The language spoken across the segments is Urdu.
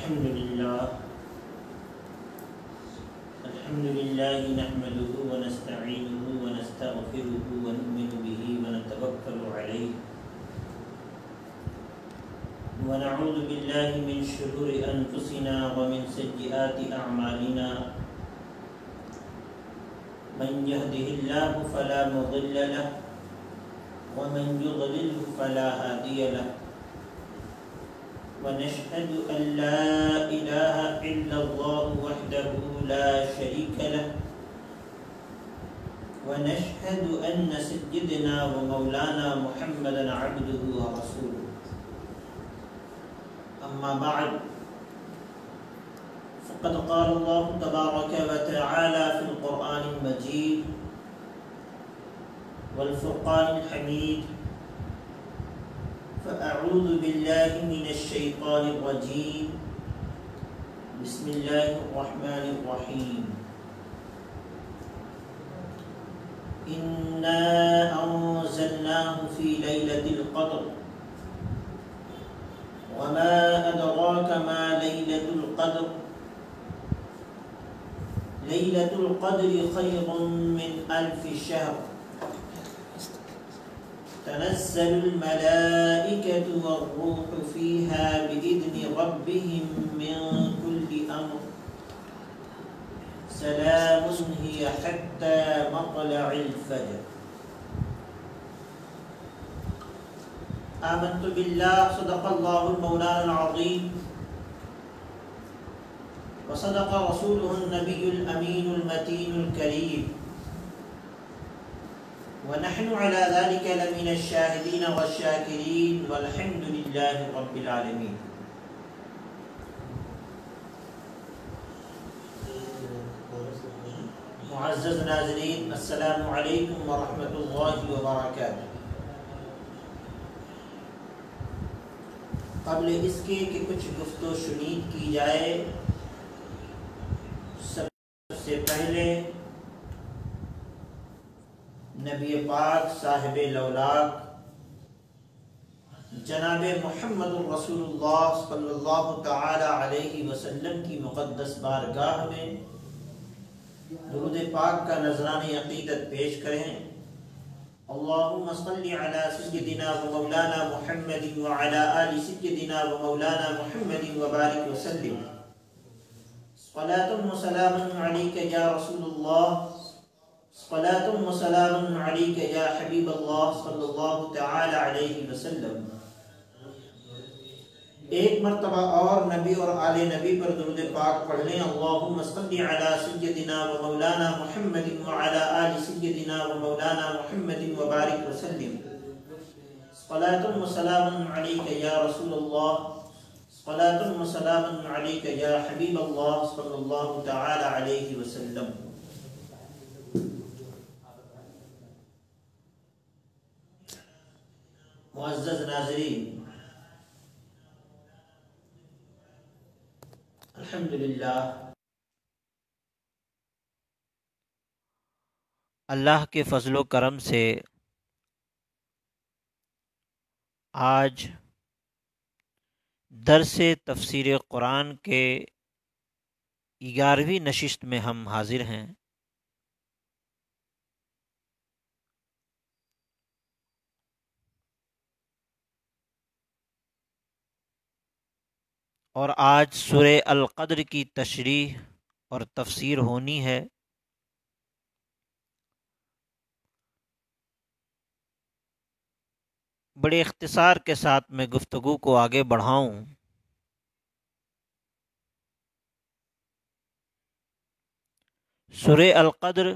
الحمد لله نحمده ونستعينه ونستغفره ونؤمن به ونتوكل عليه ونعوذ بالله من شرور أنفسنا ومن سيئات أعمالنا من يهده الله فلا مضل له ومن يضلله فلا هادي له ونشهد أن لا إله إلا الله وحده لا شريك له ونشهد أن سيدنا ومولانا محمدا عبده ورسوله أما بعد فقد قال الله تبارك وتعالى في القرآن المجيد والفرقان الحميد فأعوذ بالله من الشيطان الرجيم بسم الله الرحمن الرحيم إنا أنزلناه في ليلة القدر وما أدراك ما ليلة القدر ليلة القدر خير من 1000 شهر تنزل الملائكة والروح فيها بإذن ربهم من كل أمر سلام هي حتى مطلع الفجر آمنت بالله صدق الله المولانا العظيم وصدق رسوله النبي الأمين المتين الكريم ونحن على ذلك لمن الشاهدين والشاكرين والحمد لله رب العالمين. معزز ناظرین السلام علیکم ورحمۃ اللہ وبرکاتہ. قبل اس کے کہ کچھ گفت و شنید کی جائے، سب سے پہلے نبی پاک صاحب لولاک جناب محمد رسول اللہ صلی اللہ تعالی علیہ وسلم کی مقدس بارگاہ میں درود پاک کا نذرانہ عقیدت پیش کریں. اللہم صلی علی سیدنا و مولانا محمد وعلی آل سیدنا و مولانا محمد وبارک وسلم. صلاة و سلام علیک یا رسول اللہ، صلاة و سلام علیک یا حبیب اللہ صلی اللہ تعالی علیہ وسلم. ایک مرتبہ اور نبی اور آل نبی پر درود پاک پڑھ لیں. اللہم صلی علی سیدنا و مولانا محمد وعلی آل سیدنا و مولانا محمد وبارک وسلم. صلاة و سلام علیک یا رسول اللہ، صلاة و سلام علیک یا حبیب اللہ صلی اللہ تعالی علیہ وسلم. معزز ناظرین، الحمدللہ اللہ کے فضل و کرم سے آج درس تفسیر قرآن کے 11ویں نشست میں ہم حاضر ہیں. اور آج سورہ القدر کی تشریح اور تفسیر ہونی ہے. بڑے اختصار کے ساتھ میں گفتگو کو آگے بڑھاؤں. سورہ القدر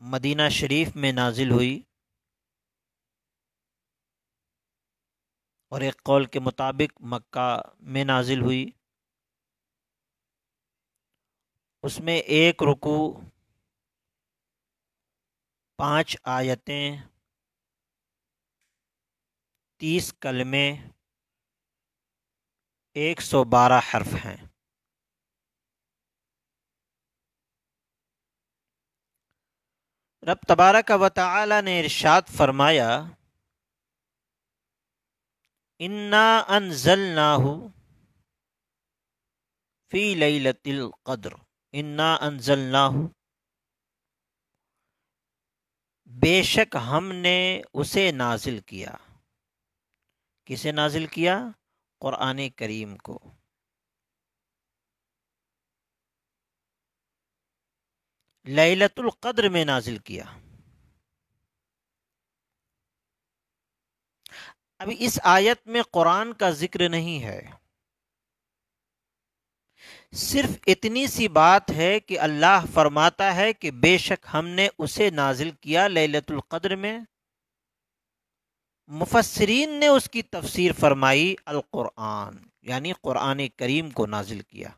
مدینہ شریف میں نازل ہوئی، اور ایک قول کے مطابق مکہ میں نازل ہوئی. اس میں 1 رکوع، 5 آیتیں، 30 کلمے، 112 حرف ہیں. رب تبارک و تعالی نے ارشاد فرمایا انا انزلناہ فی لیلۃ القدر، انا انزلناہ، بے شک ہم نے اسے نازل کیا۔ کسے نازل کیا؟ قرآن کریم کو۔ لیلۃ القدر میں نازل کیا۔ اب اس آیت میں قرآن کا ذکر نہیں ہے، صرف اتنی سی بات ہے کہ اللہ فرماتا ہے کہ بے شک ہم نے اسے نازل کیا لیلۃ القدر میں۔ مفسرین نے اس کی تفسیر فرمائی القرآن، یعنی قرآن کریم کو نازل کیا۔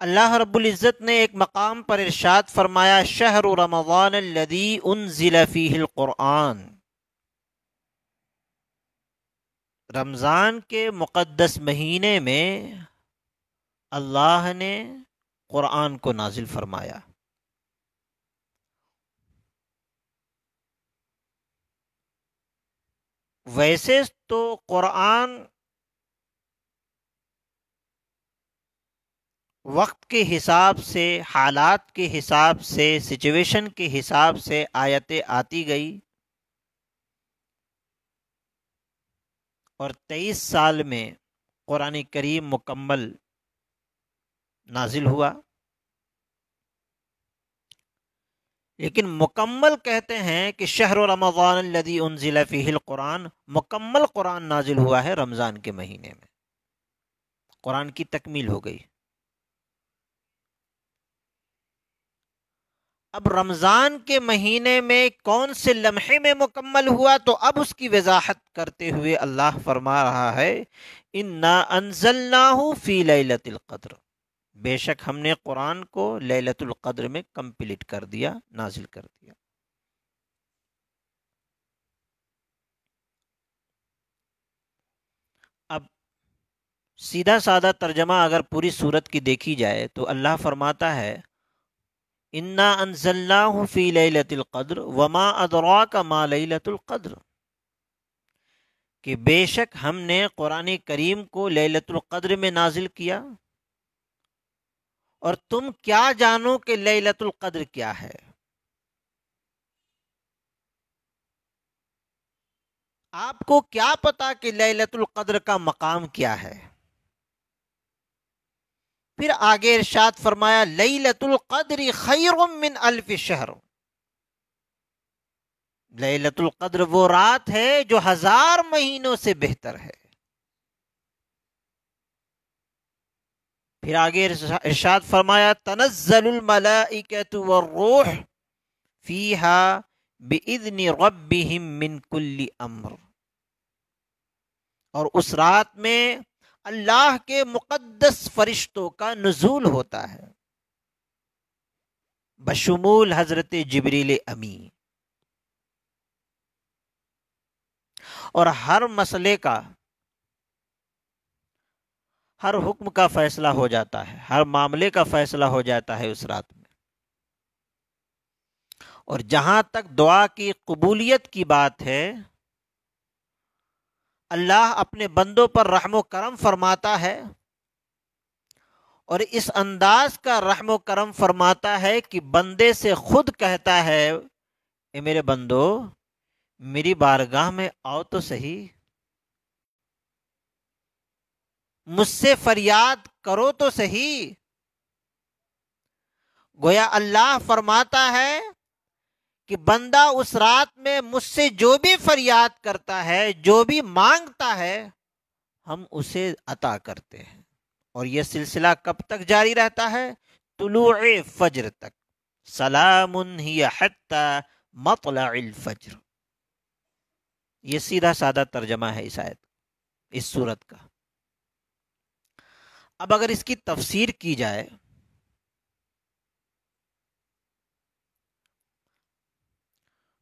اللہ رب العزت نے ایک مقام پر ارشاد فرمایا شہر رمضان الذی انزل فیہ القرآن، رمضان کے مقدس مہینے میں اللہ نے قرآن کو نازل فرمایا۔ ویسے تو قرآن وقت کے حساب سے، حالات کے حساب سے، سچویشن کے حساب سے آیتیں آتی گئی، اور 23 سال میں قرآن کریم مکمل نازل ہوا۔ لیکن مکمل کہتے ہیں کہ شہر رمضان الذی انزل فیہ القرآن، مکمل قرآن نازل ہوا ہے رمضان کے مہینے میں، قرآن کی تکمیل ہو گئی۔ اب رمضان کے مہینے میں کون سے لمحے میں مکمل ہوا، تو اب اس کی وضاحت کرتے ہوئے اللہ فرما رہا ہے انا انزلناہ فی لیلۃ القدر، بے شک ہم نے قرآن کو لیلۃ القدر میں کمپلیٹ کر دیا، نازل کر دیا۔ اب سیدھا سادہ ترجمہ اگر پوری سورت کی دیکھی جائے تو اللہ فرماتا ہے انا انزلناہ فی لیلۃ القدر وما ادراک ما لیلۃ القدر، کہ بے شک ہم نے قرآن کریم کو لیلۃ القدر میں نازل کیا، اور تم کیا جانو کہ لیلۃ القدر کیا ہے۔ آپ کو کیا پتا کہ لیلۃ القدر کا مقام کیا ہے؟ پھر آگے ارشاد فرمایا لیلۃ القدر خیر من الف شہر، لیلۃ القدر وہ رات ہے جو 1000 مہینوں سے بہتر ہے۔ پھر آگے ارشاد فرمایا تنزل الملائکۃ والروح فیہا باذن ربہم من کل امر، اور اس رات میں اللہ کے مقدس فرشتوں کا نزول ہوتا ہے، بشمول حضرت جبریل امی، اور ہر مسئلے کا، ہر حکم کا فیصلہ ہو جاتا ہے، ہر معاملے کا فیصلہ ہو جاتا ہے اس رات میں۔ اور جہاں تک دعا کی قبولیت کی بات ہے، اللہ اپنے بندوں پر رحم و کرم فرماتا ہے، اور اس انداز کا رحم و کرم فرماتا ہے کہ بندے سے خود کہتا ہے اے میرے بندو میری بارگاہ میں آؤ تو صحیح، مجھ سے فریاد کرو تو صحیح۔ گویا اللہ فرماتا ہے کہ بندہ اس رات میں مجھ سے جو بھی فریاد کرتا ہے، جو بھی مانگتا ہے، ہم اسے عطا کرتے ہیں۔ اور یہ سلسلہ کب تک جاری رہتا ہے؟ طلوع فجر تک، سلام ہی حتی مطلع الفجر۔ یہ سیدھا سادہ ترجمہ ہے اس آیت، اس سورت کا۔ اب اگر اس کی تفسیر کی جائے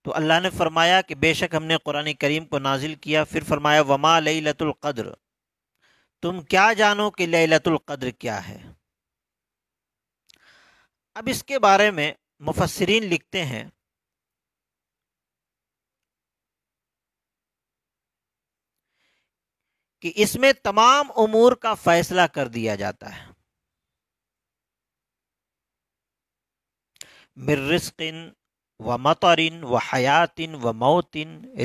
تو اللہ نے فرمایا کہ بے شک ہم نے قرآن کریم کو نازل کیا، پھر فرمایا وما لیلۃ القدر، تم کیا جانو کہ لیلۃ القدر کیا ہے۔ اب اس کے بارے میں مفسرین لکھتے ہیں کہ اس میں تمام امور کا فیصلہ کر دیا جاتا ہے، من رزق و مطر و حیات و موت،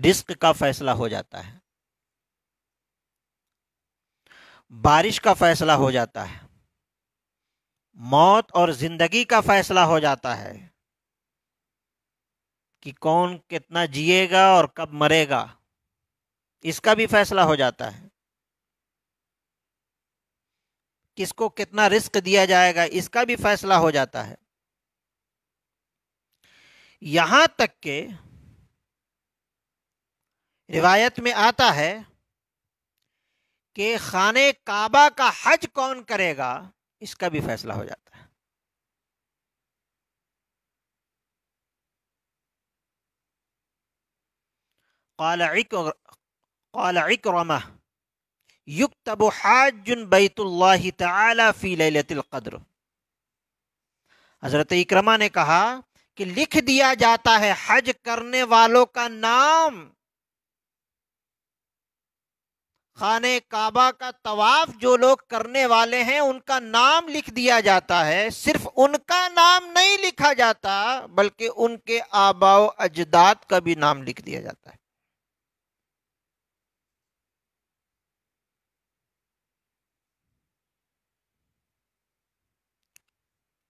رزق کا فیصلہ ہو جاتا ہے، بارش کا فیصلہ ہو جاتا ہے، موت اور زندگی کا فیصلہ ہو جاتا ہے کہ کون کتنا جیے گا اور کب مرے گا، اس کا بھی فیصلہ ہو جاتا ہے، کس کو کتنا رزق دیا جائے گا اس کا بھی فیصلہ ہو جاتا ہے، یہاں تک کہ روایت میں آتا ہے کہ خانہ کعبہ کا حج کون کرے گا اس کا بھی فیصلہ ہو جاتا ہے۔ قال عکرمہ یکتب حاج بیت اللہ تعالی فی لیلۃ القدر، حضرت اکرمہ نے کہا کہ لکھ دیا جاتا ہے حج کرنے والوں کا نام، خانہ کعبہ کا طواف جو لوگ کرنے والے ہیں ان کا نام لکھ دیا جاتا ہے، صرف ان کا نام نہیں لکھا جاتا بلکہ ان کے آباء و اجداد کا بھی نام لکھ دیا جاتا ہے۔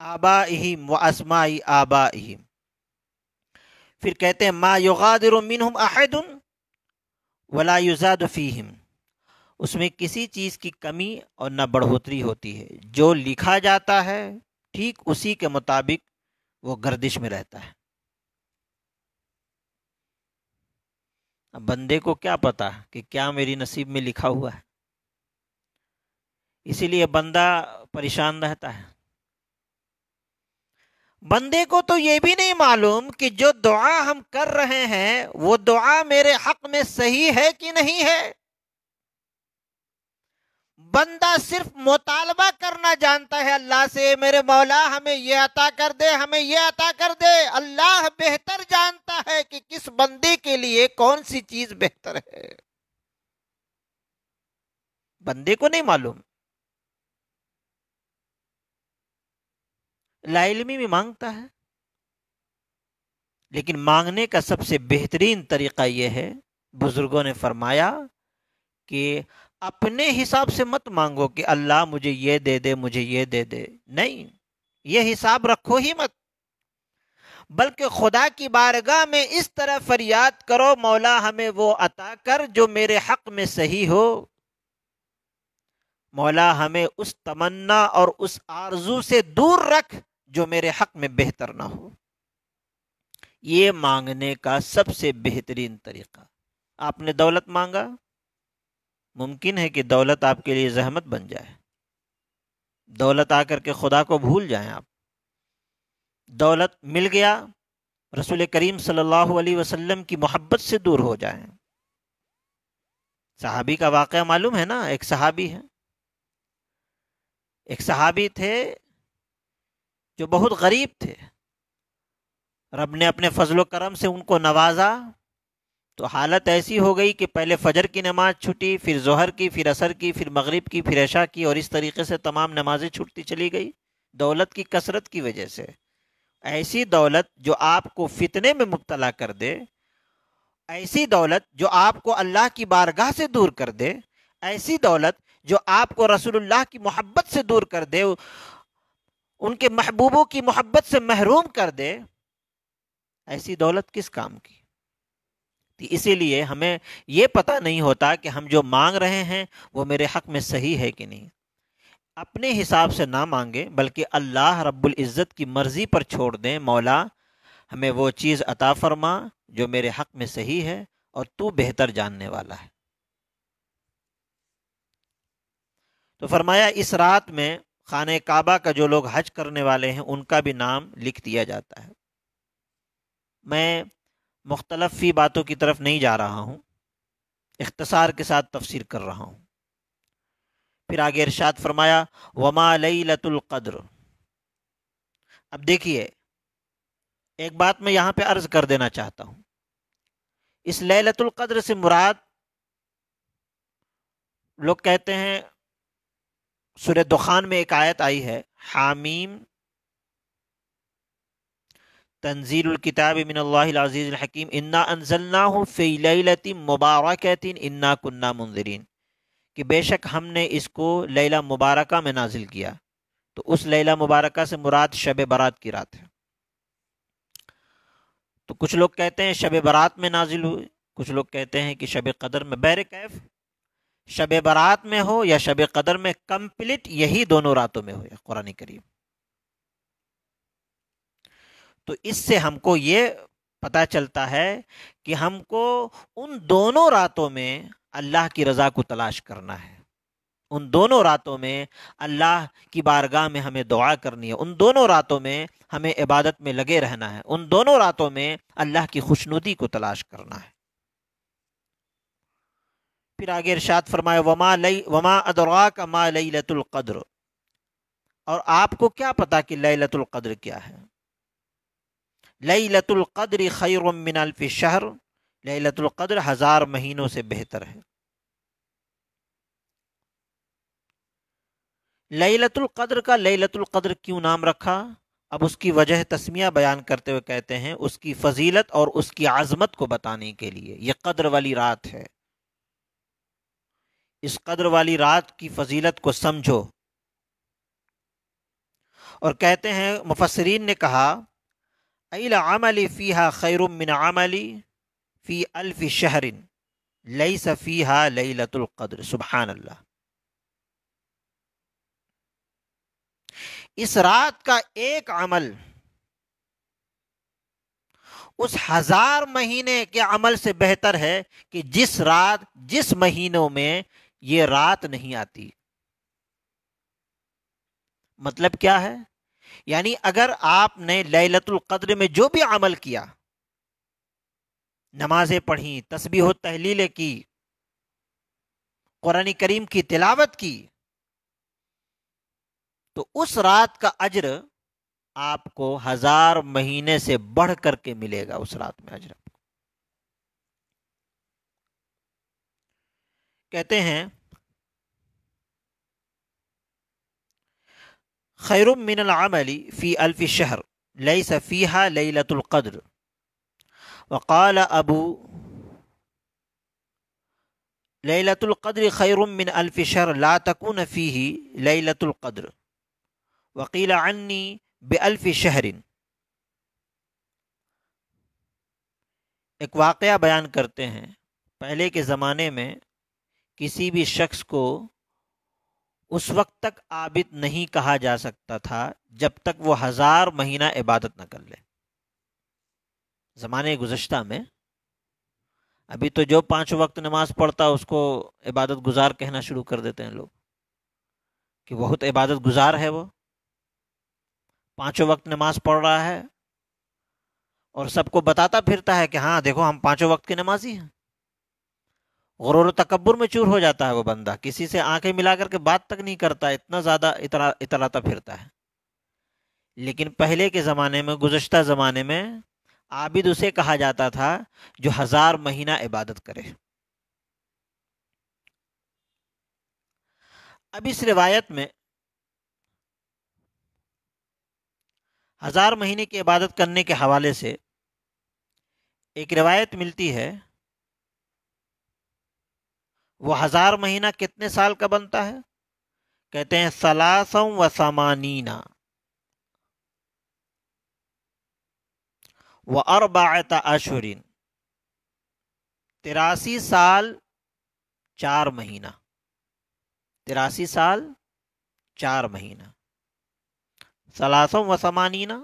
آبائہم و اسماء آبائہم، پھر کہتے ہیں ما یغادر منہم احد ولا یزاد فیہم، اس میں کسی چیز کی کمی اور نہ بڑھوتری ہوتی ہے، جو لکھا جاتا ہے ٹھیک اسی کے مطابق وہ گردش میں رہتا ہے۔ اب بندے کو کیا پتا کہ کیا میری نصیب میں لکھا ہوا ہے، اسی لیے بندہ پریشان رہتا ہے۔ بندے کو تو یہ بھی نہیں معلوم کہ جو دعا ہم کر رہے ہیں وہ دعا میرے حق میں صحیح ہے کہ نہیں ہے۔ بندہ صرف مطالبہ کرنا جانتا ہے اللہ سے، میرے مولا ہمیں یہ عطا کر دے، ہمیں یہ عطا کر دے۔ اللہ بہتر جانتا ہے کہ کس بندے کے لیے کون سی چیز بہتر ہے، بندے کو نہیں معلوم۔ لا علمی بھی مانگتا ہے، لیکن مانگنے کا سب سے بہترین طریقہ یہ ہے، بزرگوں نے فرمایا کہ اپنے حساب سے مت مانگو کہ اللہ مجھے یہ دے دے، مجھے یہ دے دے، نہیں، یہ حساب رکھو ہی مت، بلکہ خدا کی بارگاہ میں اس طرح فریاد کرو مولا ہمیں وہ عطا کر جو میرے حق میں صحیح ہو، مولا ہمیں اس تمنا اور اس آرزو سے دور رکھ جو میرے حق میں بہتر نہ ہو۔ یہ مانگنے کا سب سے بہترین طریقہ۔ آپ نے دولت مانگا، ممکن ہے کہ دولت آپ کے لیے زحمت بن جائے، دولت آ کر کے خدا کو بھول جائیں آپ، دولت مل گیا رسول کریم صلی اللہ علیہ وسلم کی محبت سے دور ہو جائیں۔ صحابی کا واقعہ معلوم ہے نا، ایک صحابی تھے جو بہت غریب تھے، رب نے اپنے فضل و کرم سے ان کو نوازا، تو حالت ایسی ہو گئی کہ پہلے فجر کی نماز چھٹی، پھر ظہر کی، پھر عصر کی، پھر مغرب کی، پھر عشاء کی، اور اس طریقے سے تمام نمازیں چھوٹتی چلی گئی دولت کی کثرت کی وجہ سے۔ ایسی دولت جو آپ کو فتنے میں مبتلا کر دے، ایسی دولت جو آپ کو اللہ کی بارگاہ سے دور کر دے، ایسی دولت جو آپ کو رسول اللہ کی محبت سے دور کر دے، ان کے محبوبوں کی محبت سے محروم کر دے، ایسی دولت کس کام کی؟ اسی لیے ہمیں یہ پتہ نہیں ہوتا کہ ہم جو مانگ رہے ہیں وہ میرے حق میں صحیح ہے کہ نہیں۔ اپنے حساب سے نہ مانگے بلکہ اللہ رب العزت کی مرضی پر چھوڑ دیں، مولا ہمیں وہ چیز عطا فرما جو میرے حق میں صحیح ہے اور تو بہتر جاننے والا ہے۔ تو فرمایا اس رات میں خانہ کعبہ کا جو لوگ حج کرنے والے ہیں ان کا بھی نام لکھ دیا جاتا ہے۔ میں مختلف فی باتوں کی طرف نہیں جا رہا ہوں، اختصار کے ساتھ تفسیر کر رہا ہوں۔ پھر آگے ارشاد فرمایا وما لیلۃ القدر۔ اب دیکھیے ایک بات میں یہاں پہ عرض کر دینا چاہتا ہوں، اس لیلۃ القدر سے مراد، لوگ کہتے ہیں سورہ دخان میں ایک آیت آئی ہے، حامیم تنزیل الکتاب من اللہ العزیز الحکیم انا انزلناہ فی لیلۃ مبارکۃ انا کنا منذرین، کہ بے شک ہم نے اس کو لیلہ مبارکہ میں نازل کیا، تو اس لیلہ مبارکہ سے مراد شب برات کی رات ہے۔ تو کچھ لوگ کہتے ہیں شب برات میں نازل ہوئی، کچھ لوگ کہتے ہیں کہ شب قدر میں، بہر کیف شب برات میں ہو یا شب قدر میں، کمپلیٹ یہی دونوں راتوں میں ہو یا قرآن کریم۔ تو اس سے ہم کو یہ پتہ چلتا ہے کہ ہم کو ان دونوں راتوں میں اللہ کی رضا کو تلاش کرنا ہے، ان دونوں راتوں میں اللہ کی بارگاہ میں ہمیں دعا کرنی ہے، ان دونوں راتوں میں ہمیں عبادت میں لگے رہنا ہے، ان دونوں راتوں میں اللہ کی خوشنودی کو تلاش کرنا ہے۔ پھر آگے ارشاد فرمائے وما ادراک ما لیلۃ القدر، اور آپ کو کیا پتا کہ لیلۃ القدر کیا ہے؟ لیلۃ القدر خیر من الف شہر، لیلۃ القدر 1000 مہینوں سے بہتر ہے۔ لیلۃ القدر کا لیلۃ القدر کیوں نام رکھا؟ اب اس کی وجہ تسمیہ بیان کرتے ہوئے کہتے ہیں اس کی فضیلت اور اس کی عظمت کو بتانے کے لیے، یہ قدر والی رات ہے، اس قدر والی رات کی فضیلت کو سمجھو۔ اور کہتے ہیں مفسرین نے کہا العمل فیہا خیر من عمل فی الف شہر لیس فیہا لیلۃ القدر، سبحان اللہ۔ اس رات کا ایک عمل اس 1000 مہینے کے عمل سے بہتر ہے کہ جس مہینوں میں یہ رات نہیں آتی۔ مطلب کیا ہے؟ یعنی اگر آپ نے لیلۃ القدر میں جو بھی عمل کیا، نمازیں پڑھیں، تسبیح و تحلیلیں کی، قرآن کریم کی تلاوت کی، تو اس رات کا اجر آپ کو 1000 مہینے سے بڑھ کر کے ملے گا۔ اس رات میں اجر آپ کو، کہتے ہیں خیر من العمل فی الف شہر لیس فیہا لیلۃ القدر، وقال ابو لیلۃ القدر خیر من الف شہر لا تکون فیہ لیلۃ القدر وقیل عنی بألف شہر۔ ایک واقعہ بیان کرتے ہیں، پہلے کے زمانے میں کسی بھی شخص کو اس وقت تک عابد نہیں کہا جا سکتا تھا جب تک وہ 1000 مہینہ عبادت نہ کر لے۔ زمانے گزشتہ میں، ابھی تو جو 5 وقت نماز پڑھتا اس کو عبادت گزار کہنا شروع کر دیتے ہیں لوگ، کہ بہت عبادت گزار ہے، وہ 5 وقت نماز پڑھ رہا ہے اور سب کو بتاتا پھرتا ہے کہ ہاں دیکھو ہم 5 وقت کے نمازی ہیں۔ غرور و تکبر میں چور ہو جاتا ہے وہ بندہ، کسی سے آنکھیں ملا کر کے بات تک نہیں کرتا، اتنا زیادہ اتراتا پھرتا ہے۔ لیکن پہلے کے زمانے میں، گزشتہ زمانے میں، عابد اسے کہا جاتا تھا جو 1000 مہینہ عبادت کرے۔ اب اس روایت میں 1000 مہینے کی عبادت کرنے کے حوالے سے ایک روایت ملتی ہے، وہ 1000 مہینہ کتنے سال کا بنتا ہے؟ کہتے ہیں 83 و4 اشہر، 83 سال 4 مہینہ، 83 سال 4 مہینہ، 83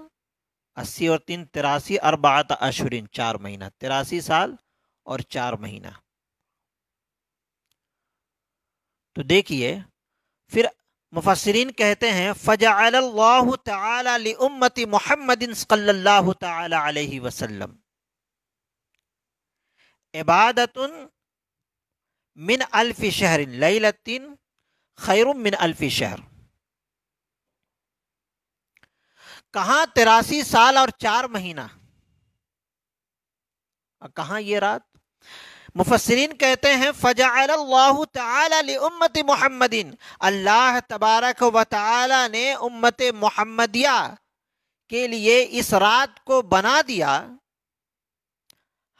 80 اور 3 83 4 اشہر 4 مہینہ، 83 سال اور 4 مہینہ۔ تو دیکھیے پھر مفسرین کہتے ہیں فجعل اللہ تعالی لامت محمد صلی اللہ تعالی علیہ وسلم عبادت من الف شہر لیلۃ خیر من الف شہر۔ کہاں 83 سال اور 4 مہینہ، کہاں یہ رات؟ مفسرین کہتے ہیں فجعل اللہ تعالی لامت محمد، اللہ تبارک و تعالی نے امت محمدیہ کے لیے اس رات کو بنا دیا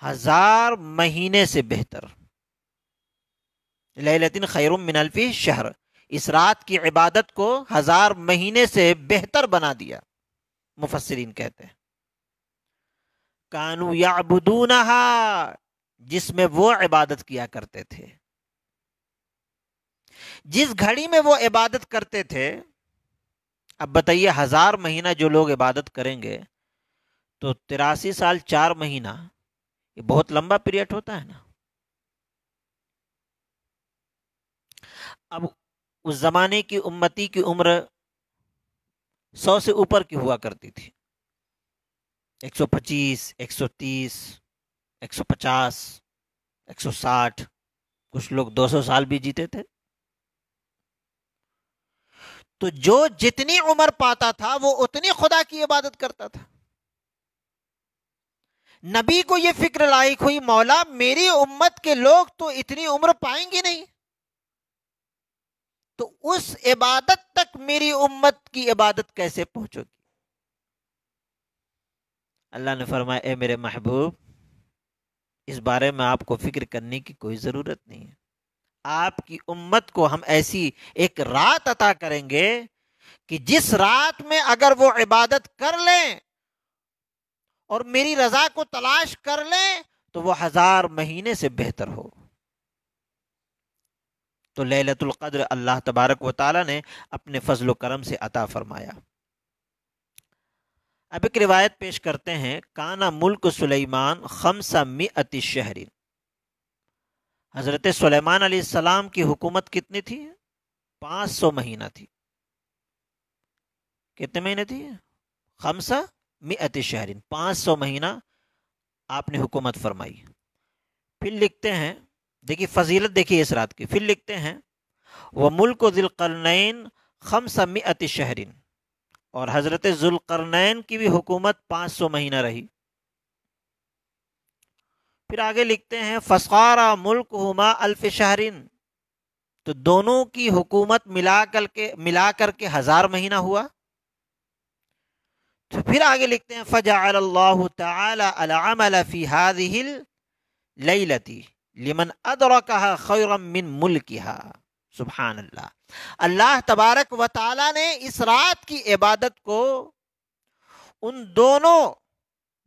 1000 مہینے سے بہتر، لیلۃ خیر من الف شہر، اس رات کی عبادت کو 1000 مہینے سے بہتر بنا دیا۔ مفسرین کہتے ہیں کانوا یعبدونہا، جس میں وہ عبادت کیا کرتے تھے، جس گھڑی میں وہ عبادت کرتے تھے۔ اب بتائیے 1000 مہینہ جو لوگ عبادت کریں گے تو 83 سال 4 مہینہ، یہ بہت لمبا پیریڈ ہوتا ہے نا۔ اب اس زمانے کی امتی کی عمر 100 سے اوپر کی ہوا کرتی تھی، 125، 130، 150، 160، کچھ لوگ 200 سال بھی جیتے تھے۔ تو جو جتنی عمر پاتا تھا وہ اتنی خدا کی عبادت کرتا تھا۔ نبی کو یہ فکر لاحق ہوئی، مولا میری امت کے لوگ تو اتنی عمر پائیں گے نہیں، تو اس عبادت تک میری امت کی عبادت کیسے پہنچو گی؟ اللہ نے فرمایا اے میرے محبوب، اس بارے میں آپ کو فکر کرنے کی کوئی ضرورت نہیں ہے۔ آپ کی امت کو ہم ایسی ایک رات عطا کریں گے کہ جس رات میں اگر وہ عبادت کر لیں اور میری رضا کو تلاش کر لیں تو وہ 1000 مہینے سے بہتر ہو۔ تو لیلۃ القدر اللہ تبارک و تعالی نے اپنے فضل و کرم سے عطا فرمایا۔ اب ایک روایت پیش کرتے ہیں، کانا ملک سلیمان 500 شہر، حضرت سلیمان علیہ السلام کی حکومت کتنی تھی؟ 500 مہینہ تھی۔ کتنے مہینے تھی؟ 500 شہر، 500 مہینہ آپ نے حکومت فرمائی۔ پھر لکھتے ہیں، دیکھیے فضیلت دیکھیے اس رات کی، پھر لکھتے ہیں وَمُلْكُ ذِي الْقَرْنَيْنِ 500 شہر، اور حضرت ذوالقرنین کی بھی حکومت 500 مہینہ رہی۔ پھر آگے لکھتے ہیں فَصَارَ مُلْكُهُمَا 1000 شہر، تو دونوں کی حکومت ملا کر کے 1000 مہینہ ہوا۔ تو پھر آگے لکھتے ہیں فَجَعَلَ اللَّهُ تَعَالَى الْعَمَلَ فِي هَذِهِ الْلَيْلَةِ لِمَنْ أَدْرَكَهَا خَيْرًا مِّن مُلْكِهَا۔ سبحان اللہ، اللہ تبارک و تعالی نے اس رات کی عبادت کو ان دونوں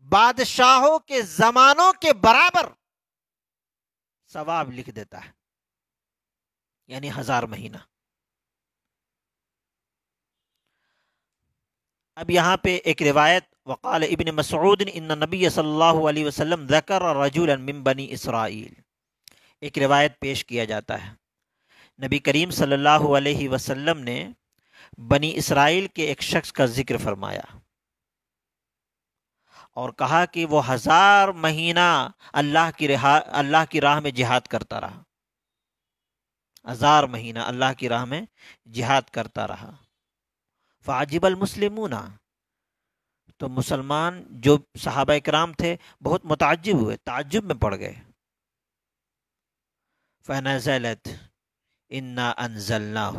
بادشاہوں کے زمانوں کے برابر ثواب لکھ دیتا ہے، یعنی 1000 مہینہ۔ اب یہاں پہ ایک روایت، وقال ابن مسعود ان نبی صلی اللہ علیہ وسلم ذکر رجلا من بنی اسرائیل، ایک روایت پیش کیا جاتا ہے، نبی کریم صلی اللہ علیہ وسلم نے بنی اسرائیل کے ایک شخص کا ذکر فرمایا اور کہا کہ وہ 1000 مہینہ اللہ کی راہ میں جہاد کرتا رہا، 1000 مہینہ اللہ کی راہ میں جہاد کرتا رہا۔ فعجب المسلمون، تو مسلمان جو صحابہ کرام تھے بہت متعجب ہوئے، تعجب میں پڑ گئے۔ فنزلت انا انزلناہ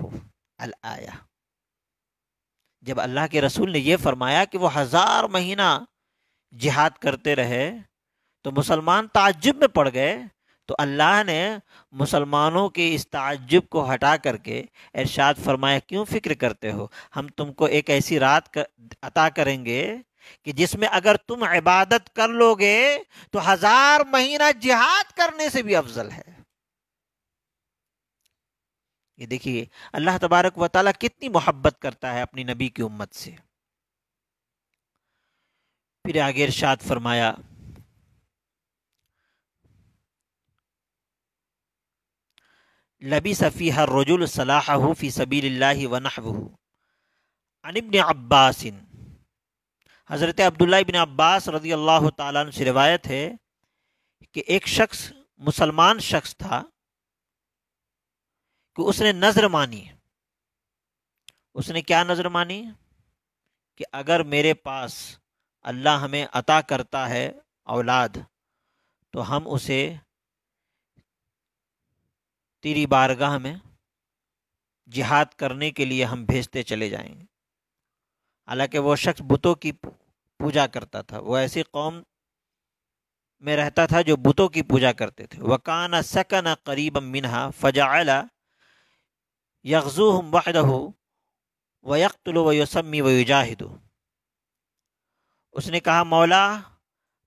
الآیہ، جب اللہ کے رسول نے یہ فرمایا کہ وہ 1000 مہینہ جہاد کرتے رہے تو مسلمان تعجب میں پڑ گئے، تو اللہ نے مسلمانوں کے اس تعجب کو ہٹا کر کے ارشاد فرمایا کیوں فکر کرتے ہو، ہم تم کو ایک ایسی رات عطا کریں گے کہ جس میں اگر تم عبادت کر لو گے تو 1000 مہینہ جہاد کرنے سے بھی افضل ہے۔ یہ دیکھیے اللہ تبارک و تعالیٰ کتنی محبت کرتا ہے اپنی نبی کی امت سے۔ پھر آگے ارشاد فرمایا لبث فیہا الرجل صلاحہ فی سبیل اللہ ونحوہ، عن ابن عباس، حضرت عبداللہ ابن عباس رضی اللہ تعالیٰ عنہ سے روایت ہے کہ ایک شخص، مسلمان شخص تھا، کہ اس نے نظر مانی۔ اس نے کیا نظر مانی؟ کہ اگر میرے پاس اللہ ہمیں عطا کرتا ہے اولاد تو ہم اسے تیری بارگاہ میں جہاد کرنے کے لیے ہم بھیجتے چلے جائیں گے۔ حالانکہ وہ شخص بتوں کی پوجا کرتا تھا، وہ ایسی قوم میں رہتا تھا جو بتوں کی پوجا کرتے تھے۔ وَكَانَ سَكَنَ قَرِيبًا مِنْهَا فَجَعَلَ يَغْزُوهُمْ وَحْدَهُ وَيَقْتُلُ وَيُسَمِّ وَيُجَاهِدُ۔ اس نے کہا مولا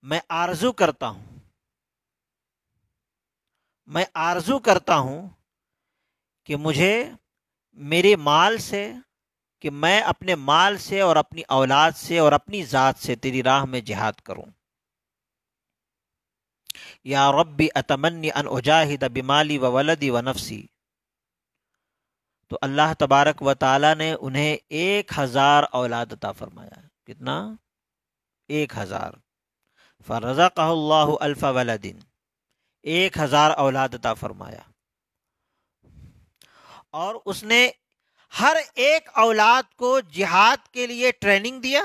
میں آرزو کرتا ہوں کہ مجھے میرے مال سے، کہ میں اپنے مال سے اور اپنی اولاد سے اور اپنی ذات سے تیری راہ میں جہاد کروں۔ یا ربی اتمنی ان اجاہد بمالی و ولدی و نفسی۔ تو اللہ تبارک و تعالی نے انہیں 1000 اولاد عطا فرمایا۔ کتنا؟ 1000۔ فرزقہ اللہ 1000 ولد، 1000 اولاد عطا فرمایا، اور اس نے ہر ایک اولاد کو جہاد کے لیے ٹریننگ دیا،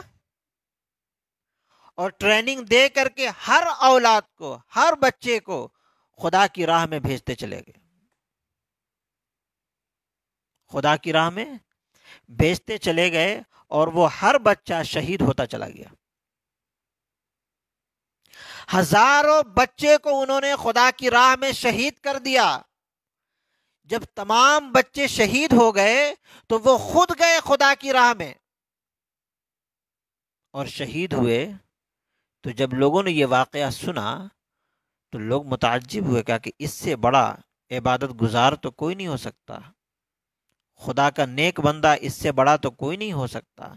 اور ٹریننگ دے کر کے ہر اولاد کو، ہر بچے کو خدا کی راہ میں بھیجتے چلے گئے، خدا کی راہ میں بھیجتے چلے گئے، اور وہ ہر بچہ شہید ہوتا چلا گیا۔ ہزاروں بچے کو انہوں نے خدا کی راہ میں شہید کر دیا۔ جب تمام بچے شہید ہو گئے تو وہ خود گئے خدا کی راہ میں اور شہید ہوئے۔ تو جب لوگوں نے یہ واقعہ سنا تو لوگ متعجب ہوئے، کہا کہ اس سے بڑا عبادت گزار تو کوئی نہیں ہو سکتا، خدا کا نیک بندہ اس سے بڑا تو کوئی نہیں ہو سکتا۔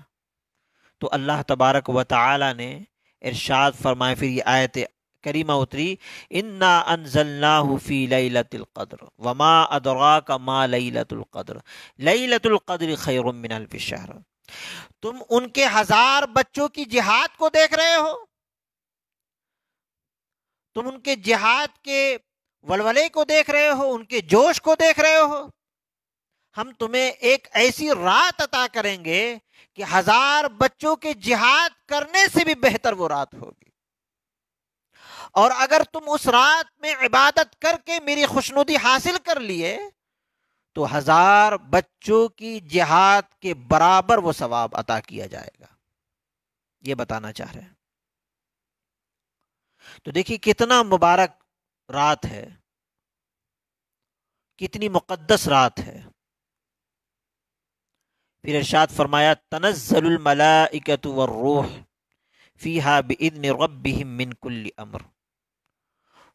تو اللہ تبارک و تعالی نے ارشاد فرمائے، پھر یہ آیت کریمہ اتری، انا انزلناہ فی لیلۃ القدر وما ادراک ما لیلۃ القدر لیلۃ القدر خیر من الف شہر۔ تم ان کے 1000 بچوں کی جہاد کو دیکھ رہے ہو، تم ان کے جہاد کے ولولے کو دیکھ رہے ہو، ان کے جوش کو دیکھ رہے ہو۔ ہم تمہیں ایک ایسی رات عطا کریں گے کہ 1000 بچوں کے جہاد کرنے سے بھی بہتر وہ رات ہوگی، اور اگر تم اس رات میں عبادت کر کے میری خوشنودی حاصل کر لیے تو 1000 بچوں کی جہاد کے برابر وہ ثواب عطا کیا جائے گا۔ یہ بتانا چاہ رہے ہیں۔ تو دیکھیے کتنا مبارک رات ہے، کتنی مقدس رات ہے۔ پھر ارشاد فرمایا، تنزل الملائکۃ والروح فیہا باذن ربہم من کل امر۔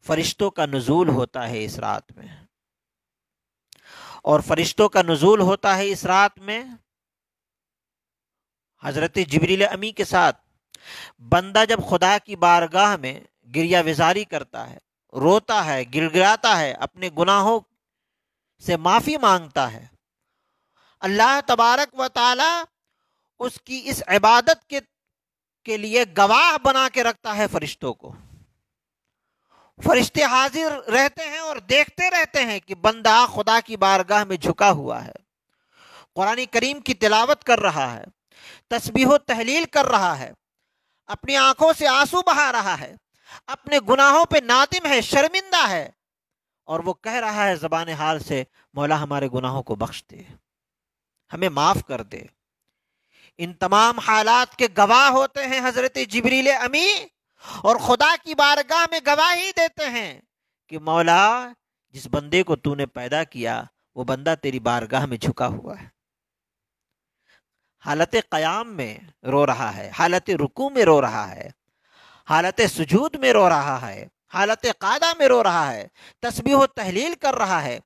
فرشتوں کا نزول ہوتا ہے اس رات میں، اور فرشتوں کا نزول ہوتا ہے اس رات میں حضرت جبریل امی کے ساتھ۔ بندہ جب خدا کی بارگاہ میں گریہ وزاری کرتا ہے، روتا ہے، گر گراتا ہے، اپنے گناہوں سے معافی مانگتا ہے، اللہ تبارک و تعالی اس کی اس عبادت کے لیے گواہ بنا کے رکھتا ہے فرشتوں کو۔ فرشتے حاضر رہتے ہیں اور دیکھتے رہتے ہیں کہ بندہ خدا کی بارگاہ میں جھکا ہوا ہے، قرآن کریم کی تلاوت کر رہا ہے، تسبیح و تحلیل کر رہا ہے، اپنی آنکھوں سے آنسو بہا رہا ہے، اپنے گناہوں پہ نادم ہے، شرمندہ ہے، اور وہ کہہ رہا ہے زبان حال سے، مولا ہمارے گناہوں کو بخش دے، ہمیں معاف کر دے۔ ان تمام حالات کے گواہ ہوتے ہیں حضرت جبریل امی، اور خدا کی بارگاہ میں گواہی دیتے ہیں کہ مولا جس بندے کو تو نے پیدا کیا وہ بندہ تیری بارگاہ میں جھکا ہوا ہے، حالت قیام میں رو رہا ہے، حالت رکوع میں رو رہا ہے، حالت سجود میں رو رہا ہے، حالت قعدہ میں رو رہا ہے، تسبیح و تحلیل کر رہا ہے،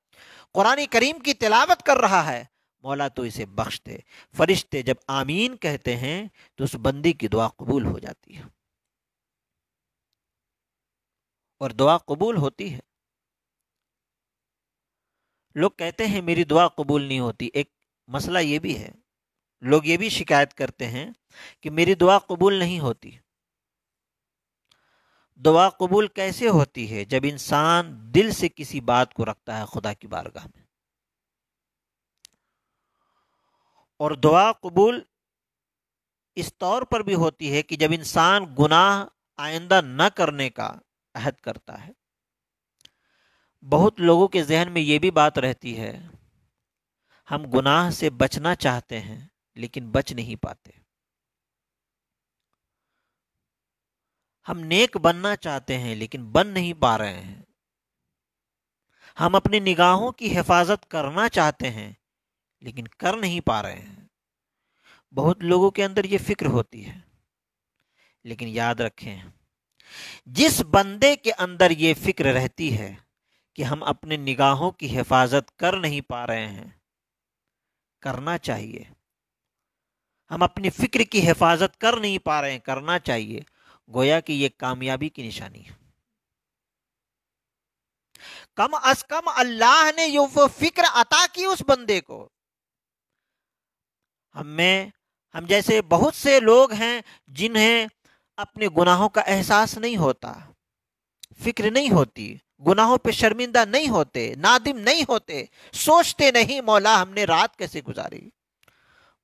قرآن کریم کی تلاوت کر رہا ہے، مولا تو اسے بخش دے۔ فرشتے جب آمین کہتے ہیں تو اس بندی کی دعا قبول ہو جاتی ہے، اور دعا قبول ہوتی ہے۔ لوگ کہتے ہیں میری دعا قبول نہیں ہوتی، ایک مسئلہ یہ بھی ہے، لوگ یہ بھی شکایت کرتے ہیں کہ میری دعا قبول نہیں ہوتی۔ دعا قبول کیسے ہوتی ہے؟ جب انسان دل سے کسی بات کو رکھتا ہے خدا کی بارگاہ میں، اور دعا قبول اس طور پر بھی ہوتی ہے کہ جب انسان گناہ آئندہ نہ کرنے کا عہد کرتا ہے۔ بہت لوگوں کے ذہن میں یہ بھی بات رہتی ہے، ہم گناہ سے بچنا چاہتے ہیں لیکن بچ نہیں پاتے، ہم نیک بننا چاہتے ہیں لیکن بن نہیں پا رہے ہیں، ہم اپنی نگاہوں کی حفاظت کرنا چاہتے ہیں لیکن کر نہیں پا رہے ہیں۔ بہت لوگوں کے اندر یہ فکر ہوتی ہے، لیکن یاد رکھیں، جس بندے کے اندر یہ فکر رہتی ہے کہ ہم اپنے نگاہوں کی حفاظت کر نہیں پا رہے ہیں، کرنا چاہیے، ہم اپنی فکر کی حفاظت کر نہیں پا رہے ہیں، کرنا چاہیے، گویا کہ یہ کامیابی کی نشانی ہے۔ کم از کم اللہ نے یہ وہ فکر عطا کی اس بندے کو۔ ہم جیسے بہت سے لوگ ہیں جنہیں اپنے گناہوں کا احساس نہیں ہوتا، فکر نہیں ہوتی، گناہوں پہ شرمندہ نہیں ہوتے، نادم نہیں ہوتے، سوچتے نہیں مولا ہم نے رات کیسے گزاری،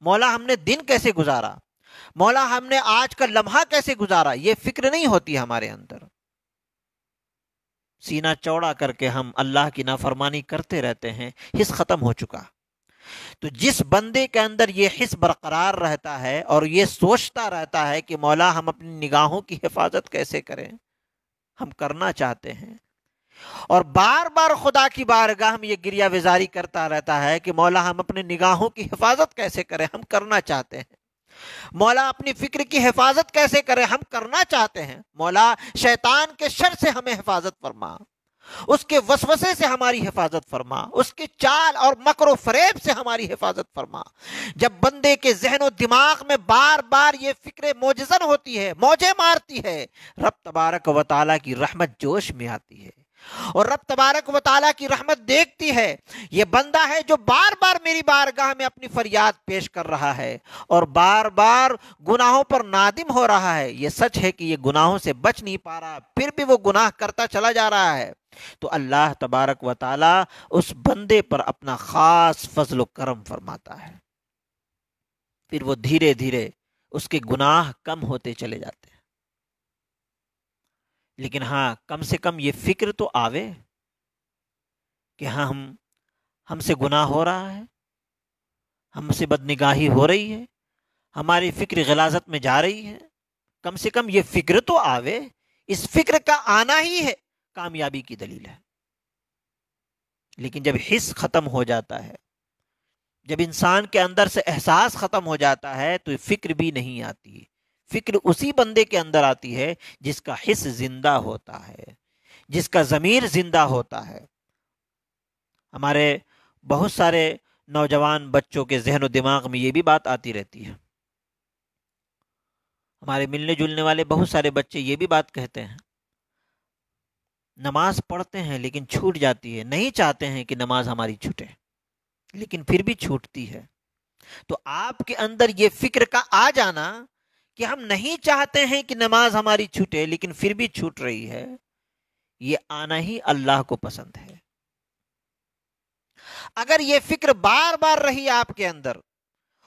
مولا ہم نے دن کیسے گزارا، مولا ہم نے آج کا لمحہ کیسے گزارا، یہ فکر نہیں ہوتی ہمارے اندر۔ سینہ چوڑا کر کے ہم اللہ کی نافرمانی کرتے رہتے ہیں، حس ختم ہو چکا۔ تو جس بندے کے اندر یہ حس برقرار رہتا ہے اور یہ سوچتا رہتا ہے کہ مولا ہم اپنی نگاہوں کی حفاظت کیسے کریں، ہم کرنا چاہتے ہیں، اور بار بار خدا کی بارگاہ میں یہ گریہ وزاری کرتا رہتا ہے کہ مولا ہم اپنی نگاہوں کی حفاظت کیسے کریں، ہم کرنا چاہتے ہیں، مولا اپنی فکر کی حفاظت کیسے کریں، ہم کرنا چاہتے ہیں، مولا شیطان کے شر سے ہمیں حفاظت فرما، اس کے وسوسے سے ہماری حفاظت فرما، اس کی چال اور مکر و فریب سے ہماری حفاظت فرما۔ جب بندے کے ذہن و دماغ میں بار بار یہ فکر موجزن ہوتی ہے، موجیں مارتی ہے، رب تبارک و تعالیٰ کی رحمت جوش میں آتی ہے، اور رب تبارک و تعالیٰ کی رحمت دیکھتی ہے یہ بندہ ہے جو بار بار میری بارگاہ میں اپنی فریاد پیش کر رہا ہے اور بار بار گناہوں پر نادم ہو رہا ہے، یہ سچ ہے کہ یہ گناہوں سے بچ نہیں پا رہا، پھر بھی وہ گناہ کرتا چلا جا رہا ہے، تو اللہ تبارک و تعالیٰ اس بندے پر اپنا خاص فضل و کرم فرماتا ہے، پھر وہ دھیرے دھیرے اس کے گناہ کم ہوتے چلے جاتے ہیں۔ لیکن ہاں، کم سے کم یہ فکر تو آوے کہ ہاں ہم سے گناہ ہو رہا ہے، ہم سے بدنگاہی ہو رہی ہے، ہماری فکر غلاظت میں جا رہی ہے، کم سے کم یہ فکر تو آوے۔ اس فکر کا آنا ہی ہے کامیابی کی دلیل ہے۔ لیکن جب حس ختم ہو جاتا ہے، جب انسان کے اندر سے احساس ختم ہو جاتا ہے، تو فکر بھی نہیں آتی۔ فکر اسی بندے کے اندر آتی ہے جس کا حس زندہ ہوتا ہے، جس کا ضمیر زندہ ہوتا ہے۔ ہمارے بہت سارے نوجوان بچوں کے ذہن و دماغ میں یہ بھی بات آتی رہتی ہے، ہمارے ملنے جلنے والے بہت سارے بچے یہ بھی بات کہتے ہیں، نماز پڑھتے ہیں لیکن چھوٹ جاتی ہے، نہیں چاہتے ہیں کہ نماز ہماری چھوٹے، لیکن پھر بھی چھوٹتی ہے۔ تو آپ کے اندر یہ فکر کا آ جانا کہ ہم نہیں چاہتے ہیں کہ نماز ہماری چھوٹے لیکن پھر بھی چھوٹ رہی ہے، یہ آنا ہی اللہ کو پسند ہے۔ اگر یہ فکر بار بار رہی آپ کے اندر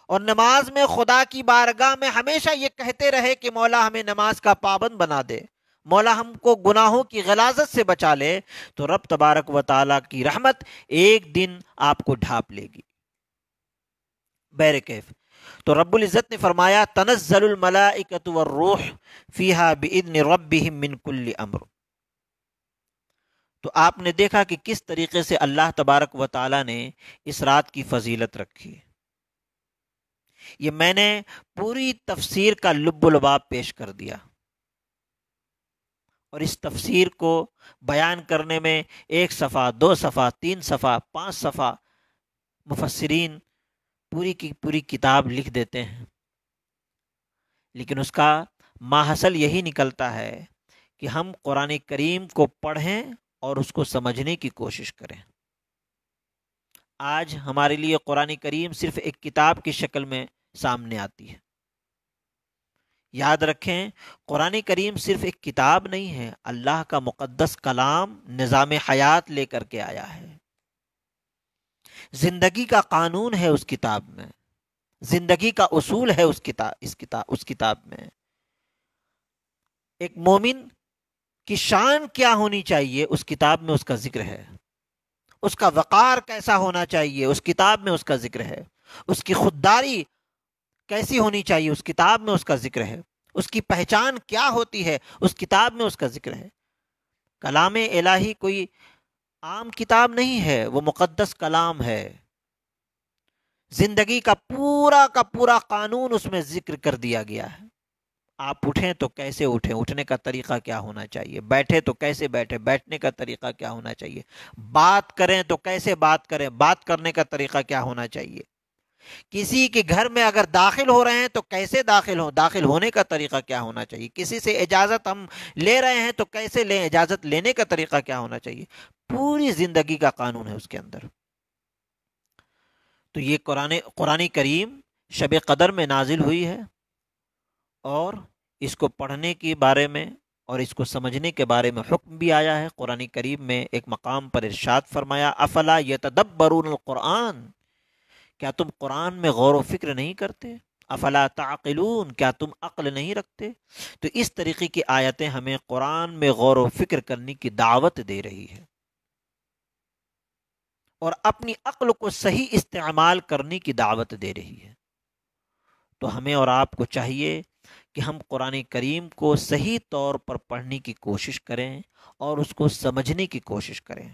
اور نماز میں خدا کی بارگاہ میں ہمیشہ یہ کہتے رہے کہ مولا ہمیں نماز کا پابند بنا دے، مولا ہم کو گناہوں کی غلاظت سے بچا لے، تو رب تبارک و تعالیٰ کی رحمت ایک دن آپ کو ڈھانپ لے گی۔ بہرکیف تو رب العزت نے فرمایا تنزل الملائکۃ والروح فیہا باذن ربہم من کل امر۔ تو آپ نے دیکھا کہ کس طریقے سے اللہ تبارک و تعالیٰ نے اس رات کی فضیلت رکھی۔ یہ میں نے پوری تفسیر کا لب و لباب پیش کر دیا، اور اس تفسیر کو بیان کرنے میں 1 صفحہ 2 صفحہ 3 صفحہ 5 صفحہ مفسرین پوری کی پوری کتاب لکھ دیتے ہیں، لیکن اس کا ماحصل یہی نکلتا ہے کہ ہم قرآن کریم کو پڑھیں اور اس کو سمجھنے کی کوشش کریں۔ آج ہمارے لیے قرآن کریم صرف ایک کتاب کی شکل میں سامنے آتی ہے۔ یاد رکھیں، قرآن کریم صرف ایک کتاب نہیں ہے، اللہ کا مقدس کلام نظام حیات لے کر کے آیا ہے۔ زندگی کا قانون ہے اس کتاب میں، زندگی کا اصول ہے اس کتاب میں۔ ایک مومن کی شان کیا ہونی چاہیے اس کتاب میں اس کا ذکر ہے، اس کا وقار کیسا ہونا چاہیے اس کتاب میں اس کا ذکر ہے، اس کی خودداری کیسی ہونی چاہیے اس کتاب میں اس کا ذکر ہے، اس کی پہچان کیا ہوتی ہے اس کتاب میں اس کا ذکر ہے۔ کلام الہی کوئی عام کتاب نہیں ہے، وہ مقدس کلام ہے، زندگی کا پورا قانون اس میں ذکر کر دیا گیا ہے۔ آپ اٹھیں تو کیسے اٹھیں، اٹھنے کا طریقہ کیا ہونا چاہیے، بیٹھے تو کیسے بیٹھے، بیٹھنے کا طریقہ کیا ہونا چاہیے، بات کریں تو کیسے بات کریں، بات کرنے کا طریقہ کیا ہونا چاہیے، کسی کے گھر میں اگر داخل ہو رہے ہیں تو کیسے داخل ہوں، داخل ہونے کا طریقہ کیا ہونا چاہیے، کسی سے اجازت ہم لے رہے ہیں تو کیسے لیں، اجازت لینے کا طریقہ کیا ہونا چاہیے، پوری زندگی کا قانون ہے اس کے اندر۔ تو یہ قرآن کریم شب قدر میں نازل ہوئی ہے، اور اس کو پڑھنے کے بارے میں اور اس کو سمجھنے کے بارے میں حکم بھی آیا ہے۔ قرآن کریم میں ایک مقام پر ارشاد فرمایا افلا یتدبرون القرآن، کیا تم قرآن میں غور و فکر نہیں کرتے، افلا تعقلون، کیا تم عقل نہیں رکھتے۔ تو اس طریقے کی آیتیں ہمیں قرآن میں غور و فکر کرنے کی دعوت دے رہی ہے، اور اپنی عقل کو صحیح استعمال کرنے کی دعوت دے رہی ہے۔ تو ہمیں اور آپ کو چاہیے کہ ہم قرآن کریم کو صحیح طور پر پڑھنے کی کوشش کریں اور اس کو سمجھنے کی کوشش کریں،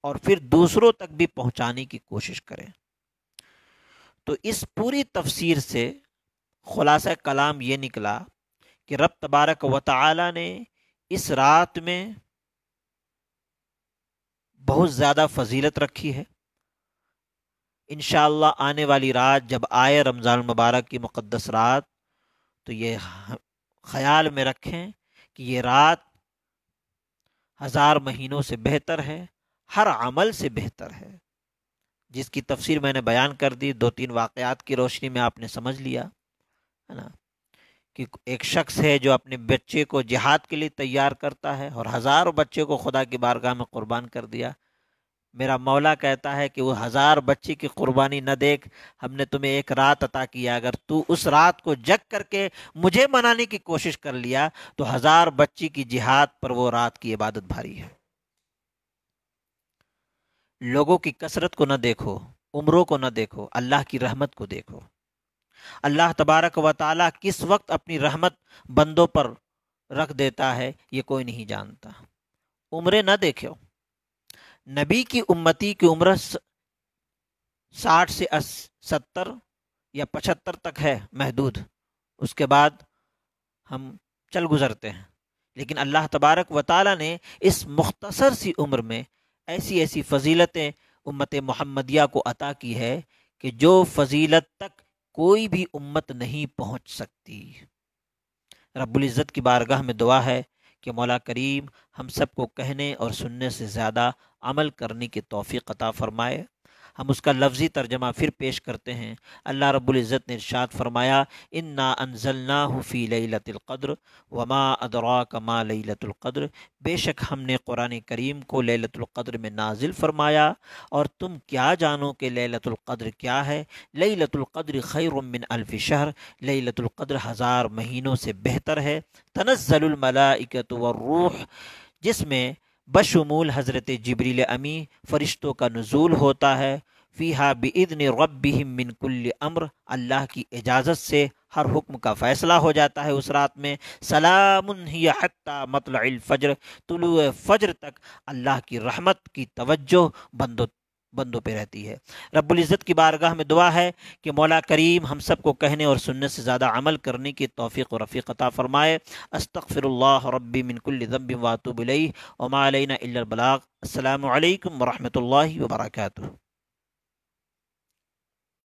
اور پھر دوسروں تک بھی پہنچانے کی کوشش کریں۔ تو اس پوری تفسیر سے خلاصہ کلام یہ نکلا کہ رب تبارک و تعالی نے اس رات میں بہت زیادہ فضیلت رکھی ہے۔ انشاءاللہ آنے والی رات جب آئے رمضان المبارک کی مقدس رات، تو یہ خیال میں رکھیں کہ یہ رات 1000 مہینوں سے بہتر ہے، ہر عمل سے بہتر ہے، جس کی تفسیر میں نے بیان کر دی، 2-3 واقعات کی روشنی میں آپ نے سمجھ لیا ہے نا، کہ ایک شخص ہے جو اپنے بچے کو جہاد کے لیے تیار کرتا ہے اور 1000 بچے کو خدا کی بارگاہ میں قربان کر دیا۔ میرا مولا کہتا ہے کہ وہ 1000 بچے کی قربانی نہ دیکھ، ہم نے تمہیں ایک رات عطا کیا، اگر تو اس رات کو جگ کر کے مجھے منانے کی کوشش کر لیا تو 1000 بچی کی جہاد پر وہ رات کی عبادت بھاری ہے۔ لوگوں کی کثرت کو نہ دیکھو، عمروں کو نہ دیکھو، اللہ کی رحمت کو دیکھو۔ اللہ تبارک و تعالیٰ کس وقت اپنی رحمت بندوں پر رکھ دیتا ہے یہ کوئی نہیں جانتا۔ عمریں نہ دیکھو، نبی کی امتی کی عمر 60 سے 70 یا 75 تک ہے محدود، اس کے بعد ہم چل گزرتے ہیں، لیکن اللہ تبارک و تعالیٰ نے اس مختصر سی عمر میں ایسی ایسی فضیلتیں امت محمدیہ کو عطا کی ہے کہ جو فضیلت تک کوئی بھی امت نہیں پہنچ سکتی۔ رب العزت کی بارگاہ میں دعا ہے کہ مولا کریم ہم سب کو کہنے اور سننے سے زیادہ عمل کرنے کی توفیق عطا فرمائے۔ ہم اس کا لفظی ترجمہ پھر پیش کرتے ہیں۔ اللہ رب العزت نے ارشاد فرمایا انا انزلناہ فی لیلۃ القدر وما ادراک ما لیلۃ القدر، بے شک ہم نے قرآن کریم کو لیلۃ القدر میں نازل فرمایا، اور تم کیا جانو کہ لیلۃ القدر کیا ہے۔ لیلۃ القدر خیر من الف شہر، لیلۃ القدر 1000 مہینوں سے بہتر ہے۔ تنزل الملائکۃ والروح، جس میں بشمول حضرت جبریل امی فرشتوں کا نزول ہوتا ہے، فیہا باذن ربہم من کل امر، اللہ کی اجازت سے ہر حکم کا فیصلہ ہو جاتا ہے اس رات میں۔ سلام ہی حتی مطلع الفجر، طلوع فجر تک اللہ کی رحمت کی توجہ بندوں پہ رہتی ہے۔ رب العزت کی بارگاہ میں دعا ہے کہ مولا کریم ہم سب کو کہنے اور سننے سے زیادہ عمل کرنے کی توفیق و رفیق عطا فرمائے۔ استغفر اللہ ربی من کل ذنب واتوب الیہ وما علینا الا البلاغ۔ السلام علیکم ورحمۃ اللہ وبرکاتہ۔